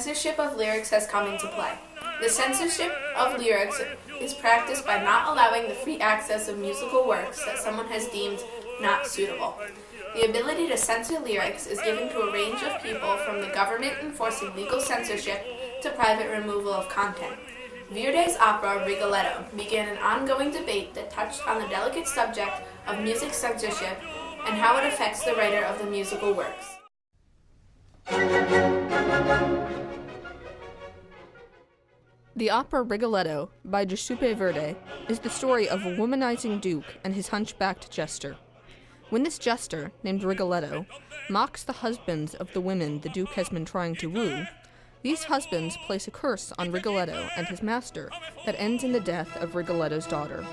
censorship of lyrics has come into play. The censorship of lyrics is practiced by not allowing the free access of musical works that someone has deemed not suitable. The ability to censor lyrics is given to a range of people, from the government enforcing legal censorship to private removal of content. Verdi's opera, Rigoletto, began an ongoing debate that touched on the delicate subject of music censorship and how it affects the writer of the musical works. The opera Rigoletto by Giuseppe Verdi is the story of a womanizing duke and his hunchbacked jester. When this jester, named Rigoletto, mocks the husbands of the women the duke has been trying to woo, these husbands place a curse on Rigoletto and his master that ends in the death of Rigoletto's daughter.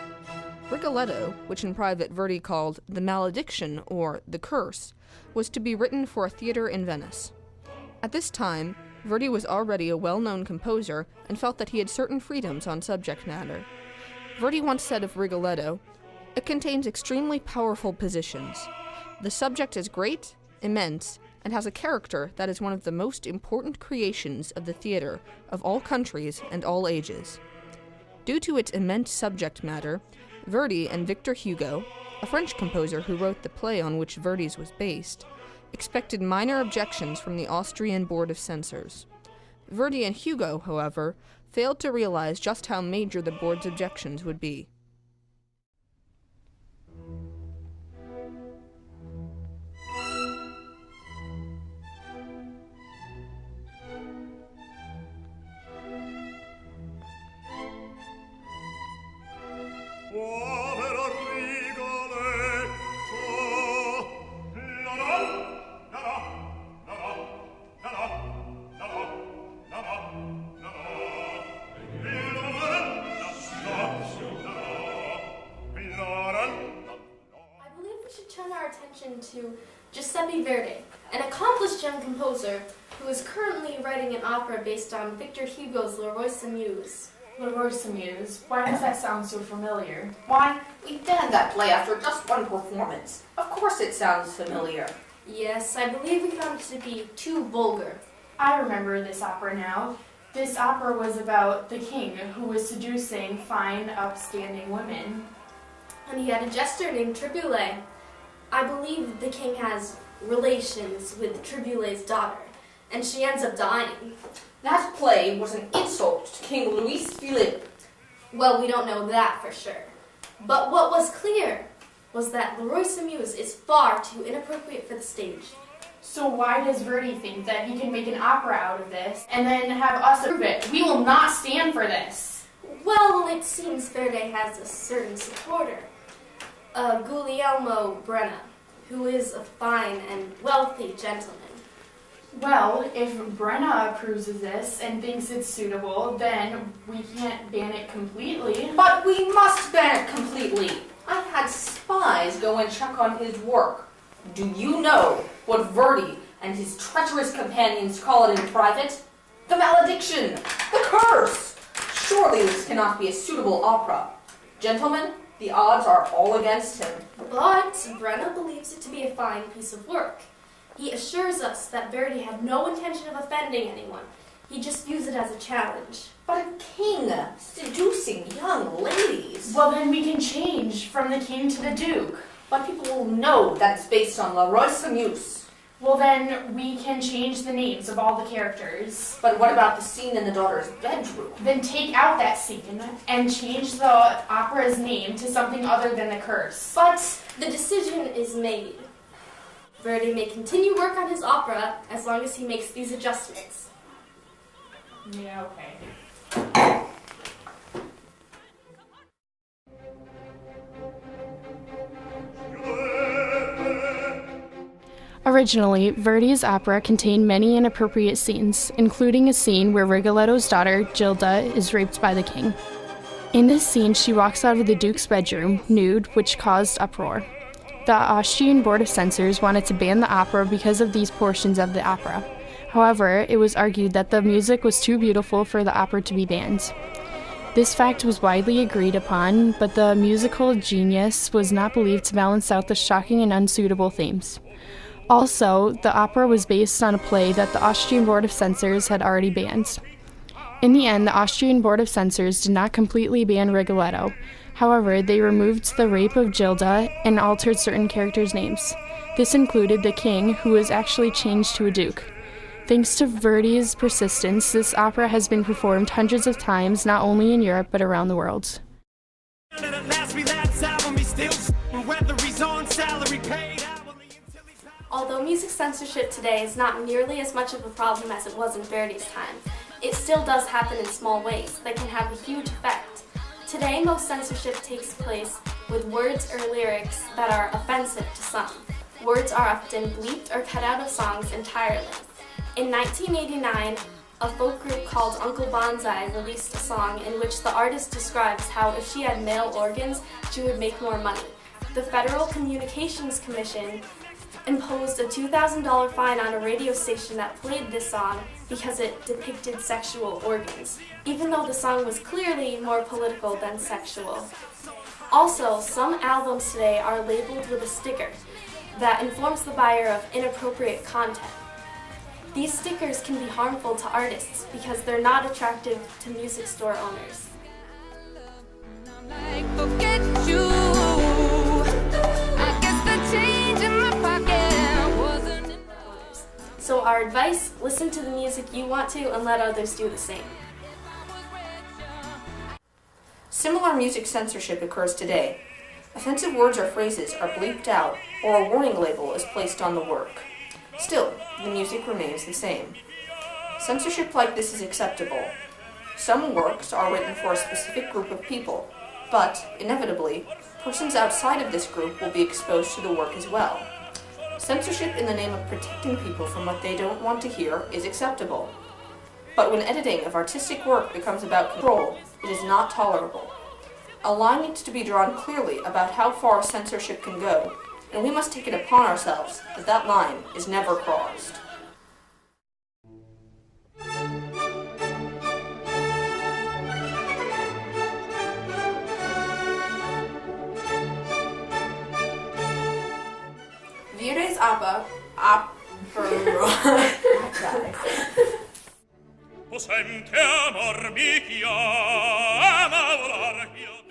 Rigoletto, which in private Verdi called the malediction or the curse, was to be written for a theater in Venice. At this time, Verdi was already a well-known composer and felt that he had certain freedoms on subject matter. Verdi once said of Rigoletto, "It contains extremely powerful positions. The subject is great, immense, and has a character that is one of the most important creations of the theater of all countries and all ages." Due to its immense subject matter, Verdi and Victor Hugo, a French composer who wrote the play on which Verdi's was based, expected minor objections from the Austrian Board of Censors. Verdi and Hugo, however, failed to realize just how major the board's objections would be. To Giuseppe Verdi, an accomplished young composer who is currently writing an opera based on Victor Hugo's Le Roi s'amuse. Le Roi s'amuse? Why does that sound so familiar? Why, we banned that play after just one performance. Of course it sounds familiar. Yes, I believe we found it to be too vulgar. I remember this opera now. This opera was about the king who was seducing fine, upstanding women. And he had a jester named Triboulet. I believe the king has relations with Tribulet's daughter, and she ends up dying. That play was an insult to King Louis Philippe. Well, we don't know that for sure. But what was clear was that Le Roi s'amuse is far too inappropriate for the stage. So why does Verdi think that he can make an opera out of this and then have us approve it? We will not stand for this. Well, it seems Verdi has a certain supporter. Guglielmo Brenna, who is a fine and wealthy gentleman. Well, if Brenna approves of this and thinks it's suitable, then we can't ban it completely. But we must ban it completely. I had spies go and check on his work. Do you know what Verdi and his treacherous companions call it in private? The malediction! The curse! Surely this cannot be a suitable opera. Gentlemen, the odds are all against him. But Brenna believes it to be a fine piece of work. He assures us that Verdi had no intention of offending anyone. He just used it as a challenge. But a king seducing young ladies. Well, then we can change from the king to the duke. But people will know that it's based on Le Roi s'amuse. Well, then we can change the names of all the characters. But what about the scene in the daughter's bedroom? Then take out that scene and change the opera's name to something other than the curse. But the decision is made. Verdi may continue work on his opera as long as he makes these adjustments. Yeah, okay. Originally, Verdi's opera contained many inappropriate scenes, including a scene where Rigoletto's daughter, Gilda, is raped by the king. In this scene, she walks out of the Duke's bedroom, nude, which caused uproar. The Austrian Board of Censors wanted to ban the opera because of these portions of the opera. However, it was argued that the music was too beautiful for the opera to be banned. This fact was widely agreed upon, but the musical genius was not believed to balance out the shocking and unsuitable themes. Also, the opera was based on a play that the Austrian Board of Censors had already banned. In the end, the Austrian Board of Censors did not completely ban Rigoletto. However, they removed the rape of Gilda and altered certain characters' names. This included the king, who was actually changed to a duke. Thanks to Verdi's persistence, this opera has been performed hundreds of times, not only in Europe, but around the world. Although music censorship today is not nearly as much of a problem as it was in Verdi's time, it still does happen in small ways that can have a huge effect. Today, most censorship takes place with words or lyrics that are offensive to some. Words are often bleeped or cut out of songs entirely. In 1989, a folk group called Uncle Bonsai released a song in which the artist describes how if she had male organs, she would make more money. The Federal Communications Commission imposed a $2,000 fine on a radio station that played this song because it depicted sexual organs, even though the song was clearly more political than sexual. Also, some albums today are labeled with a sticker that informs the buyer of inappropriate content. These stickers can be harmful to artists because they're not attractive to music store owners. So our advice, listen to the music you want to and let others do the same. Similar music censorship occurs today. Offensive words or phrases are bleeped out, or a warning label is placed on the work. Still, the music remains the same. Censorship like this is acceptable. Some works are written for a specific group of people, but, inevitably, persons outside of this group will be exposed to the work as well. Censorship in the name of protecting people from what they don't want to hear is acceptable. But when editing of artistic work becomes about control, it is not tolerable. A line needs to be drawn clearly about how far censorship can go, and we must take it upon ourselves that that line is never crossed. Verdi's opera.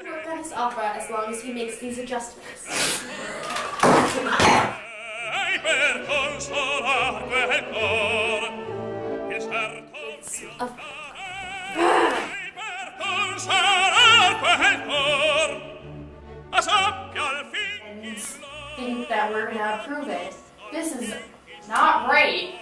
Work on his opera as long as he makes these adjustments. And think that we're gonna approve it. This is not right.